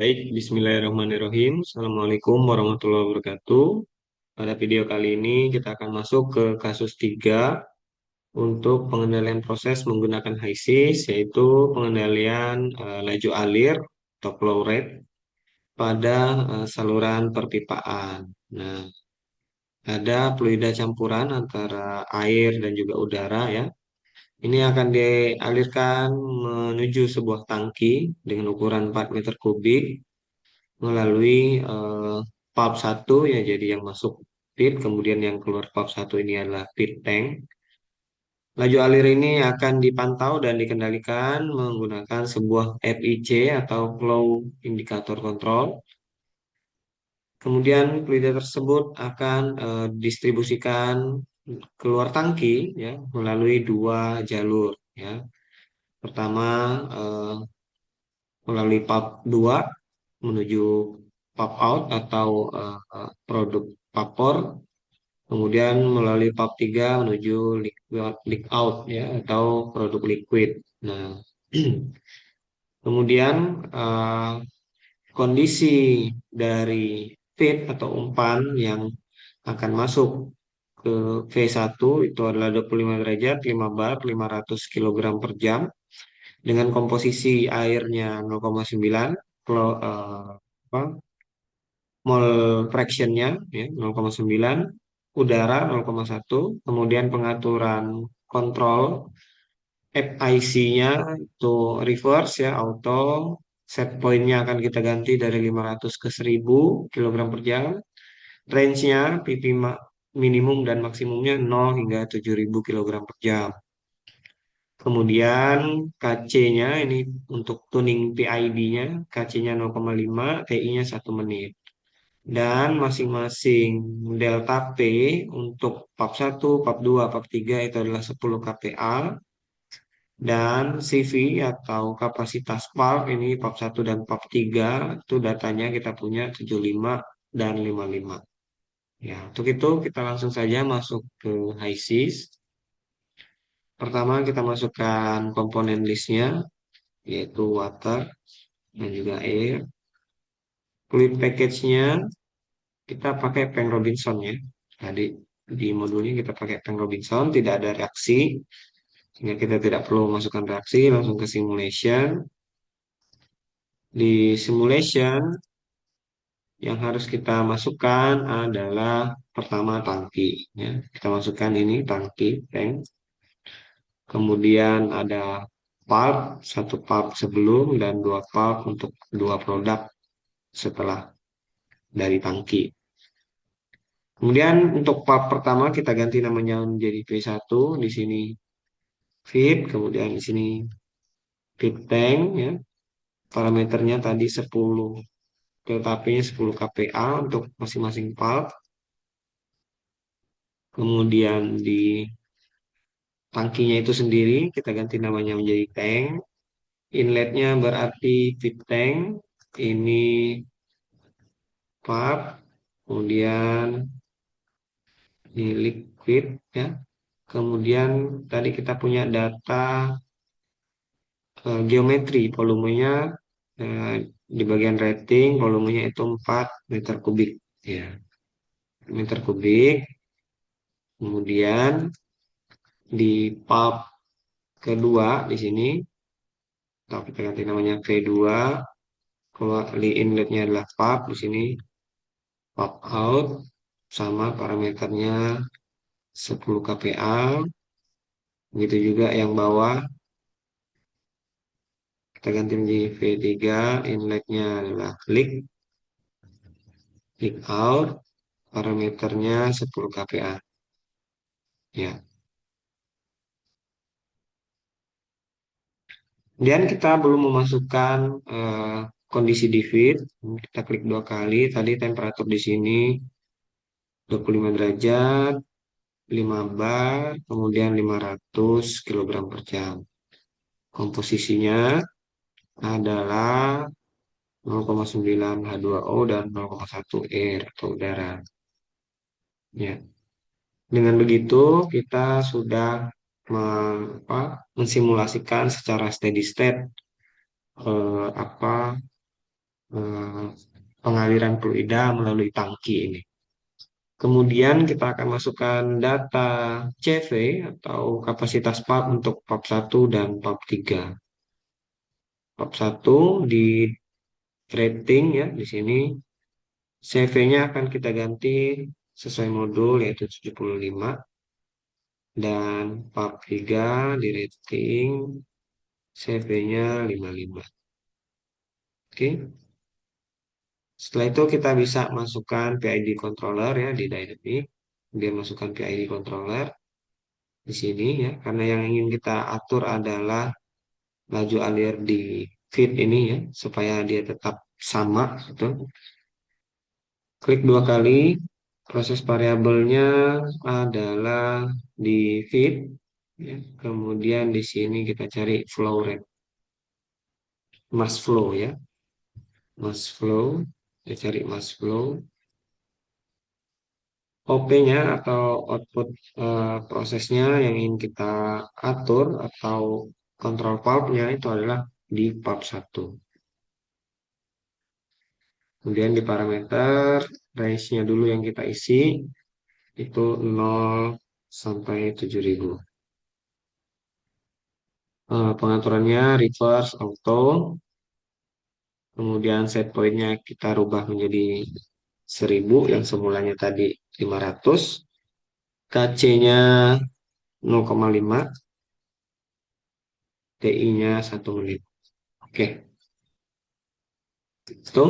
Baik, Bismillahirrahmanirrahim. Assalamualaikum warahmatullahi wabarakatuh. Pada video kali ini kita akan masuk ke kasus 3 untuk pengendalian proses menggunakan HISIS, yaitu pengendalian laju alir atau flow rate pada saluran perpipaan. Nah, ada fluida campuran antara air dan juga udara ya. Ini akan dialirkan menuju sebuah tangki dengan ukuran 4 meter kubik melalui valve 1 ya, jadi yang masuk pit, kemudian yang keluar valve 1 ini adalah pit tank. Laju alir ini akan dipantau dan dikendalikan menggunakan sebuah FIC atau Flow Indicator Control. Kemudian fluida tersebut akan distribusikan keluar tangki ya melalui dua jalur ya. Pertama eh, melalui valve 2 menuju pop out atau produk vapor, kemudian melalui pop 3 menuju leak out ya atau produk liquid. Nah, kemudian kondisi dari feed atau umpan yang akan masuk ke V1 itu adalah 25 derajat, 5 bar, 500 kilogram per jam dengan komposisi airnya 0,9 apa, mol fractionnya ya 0,9, udara 0,1, kemudian pengaturan kontrol FIC-nya itu reverse ya auto, set point-nya akan kita ganti dari 500 ke 1000 kilogram per jam, range-nya PP minimum dan maksimumnya 0 hingga 7000 kilogram per jam. Kemudian KC-nya ini untuk tuning PID-nya, KC-nya 0,5, TI-nya 1 menit. Dan masing-masing delta P untuk pap 1, pap 2, pap 3 itu adalah 10 kPa. Dan CV atau kapasitas valve ini pap 1 dan pap 3 itu datanya kita punya 75 dan 55. Ya, untuk itu kita langsung saja masuk ke HISIS. Pertama kita masukkan komponen listnya yaitu water dan juga air. Fluid package-nya kita pakai Peng Robinson ya. Tadi di modulnya kita pakai Peng Robinson, tidak ada reaksi, sehingga kita tidak perlu masukkan reaksi, langsung ke simulation. Di simulation, yang harus kita masukkan adalah pertama tangki. Ya. Kita masukkan ini tangki, tank. Kemudian ada pulp, satu pulp sebelum dan dua pulp untuk dua produk setelah dari tangki. Kemudian untuk pulp pertama kita ganti namanya menjadi P1, di sini feed, kemudian di sini feed tank ya. Parameternya tadi 10, tetapi 10 kPa untuk masing-masing pulp. Kemudian di tangkinya itu sendiri kita ganti namanya menjadi tank. Inletnya berarti feed tank. Ini pulp. Kemudian ini liquid ya. Kemudian tadi kita punya data geometri volumenya, eh, di bagian rating volumenya itu 4 meter kubik ya, meter kubik. Kemudian di pulp kedua di sini atau kita ganti namanya V2, keluar di inletnya adalah pulp, di sini pulp out sama parameternya 10 kPa. Begitu juga yang bawah kita ganti menjadi V3, inletnya adalah leak out, parameternya 10 kPa ya. Dan kita belum memasukkan kondisi di feed. Kita klik dua kali. Tadi temperatur di sini 25 derajat, 5 bar, kemudian 500 kilogram per jam. Komposisinya adalah 0,9 H2O dan 0,1 air atau udara. Ya. Dengan begitu kita sudah mensimulasikan secara steady state apa eh, pengaliran fluida melalui tangki ini. Kemudian kita akan masukkan data CV atau kapasitas pump untuk pump 1 dan pump 3. Pump 1 di rating ya di sini CV-nya akan kita ganti sesuai modul yaitu 75 dan pump 3 di rating CV-nya 55. Oke. Setelah itu kita bisa masukkan PID controller ya di Dynamic. Dia masukkan PID controller di sini ya, karena yang ingin kita atur adalah laju alir di feed ini ya, supaya dia tetap sama gitu. Klik dua kali, proses variabelnya adalah di feed ya. Kemudian di sini kita cari flow rate, mass flow ya, mass flow. Kita cari mass flow. OP-nya atau output prosesnya yang ingin kita atur atau kontrol valve-nya itu adalah di valve 1. Kemudian di parameter range-nya dulu yang kita isi itu 0 sampai 7000. Pengaturannya reverse auto. Kemudian set point-nya kita rubah menjadi 1000 yang semulanya tadi 500. KC-nya 0,5, TI-nya 1 menit. Oke, itu.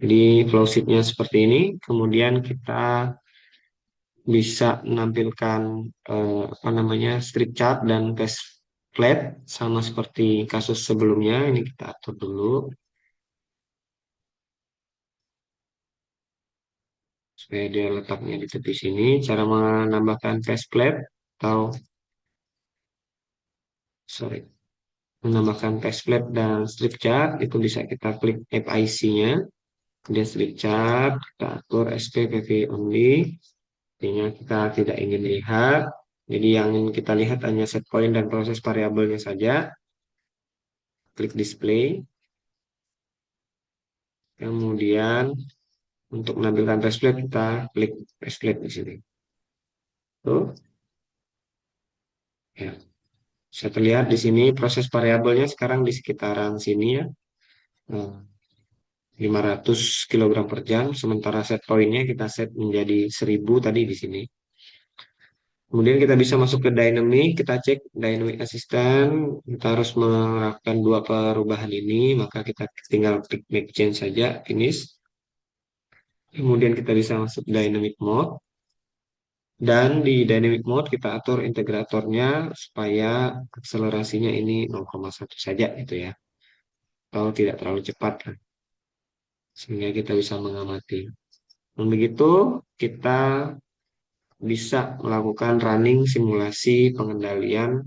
Jadi flow sheet-nya seperti ini. Kemudian kita bisa menampilkan apa namanya strip chart dan test flat sama seperti kasus sebelumnya. Ini kita atur dulu supaya dia letaknya di tepi sini. Cara menambahkan test flat atau sorry, menambahkan test flat dan strip chart itu bisa kita klik FIC-nya. Kemudian strip chart kita atur SPPV only. Artinya kita tidak ingin lihat. Jadi yang ingin kita lihat hanya set point dan proses variabelnya saja. Klik display. Kemudian untuk menampilkan template kita klik template di sini. Tuh, ya. Bisa terlihat di sini proses variabelnya sekarang di sekitaran sini ya. Nah, 500 kg per jam. Sementara set pointnya kita set menjadi 1000 tadi di sini. Kemudian kita bisa masuk ke dynamic, kita cek dynamic assistant, kita harus melakukan dua perubahan ini, maka kita tinggal klik make change saja, finish. Kemudian kita bisa masuk dynamic mode, dan di dynamic mode kita atur integratornya supaya akselerasinya ini 0,1 saja itu ya, atau tidak terlalu cepat kan, sehingga kita bisa mengamati. Dan begitu kita bisa melakukan running simulasi pengendalian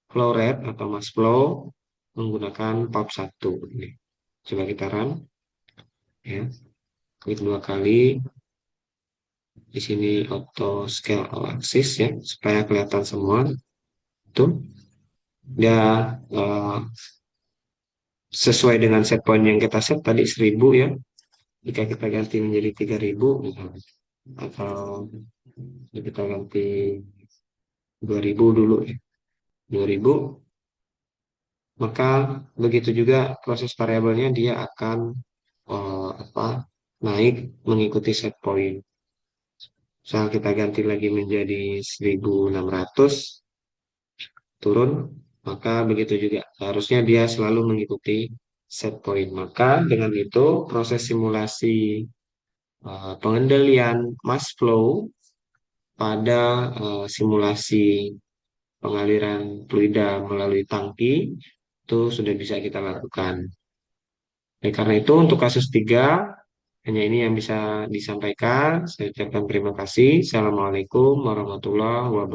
flow rate atau mass flow menggunakan pub 1 ini. Coba kita run ya. Klik dua kali. Di sini auto scale all axis ya supaya kelihatan semua. Itu dia sesuai dengan set point yang kita set tadi 1000 ya. Jika kita ganti menjadi 3000 misalnya. Atau kita ganti 2000 dulu ya. 2000, maka begitu juga proses variabelnya dia akan apa naik mengikuti set point. Misal kita ganti lagi menjadi 1600 turun, maka begitu juga harusnya dia selalu mengikuti set point. Maka dengan itu proses simulasi pengendalian mass flow pada simulasi pengaliran fluida melalui tangki itu sudah bisa kita lakukan. Karena itu untuk kasus 3 hanya ini yang bisa disampaikan. Saya ucapkan terima kasih. Assalamualaikum warahmatullahi wabarakatuh.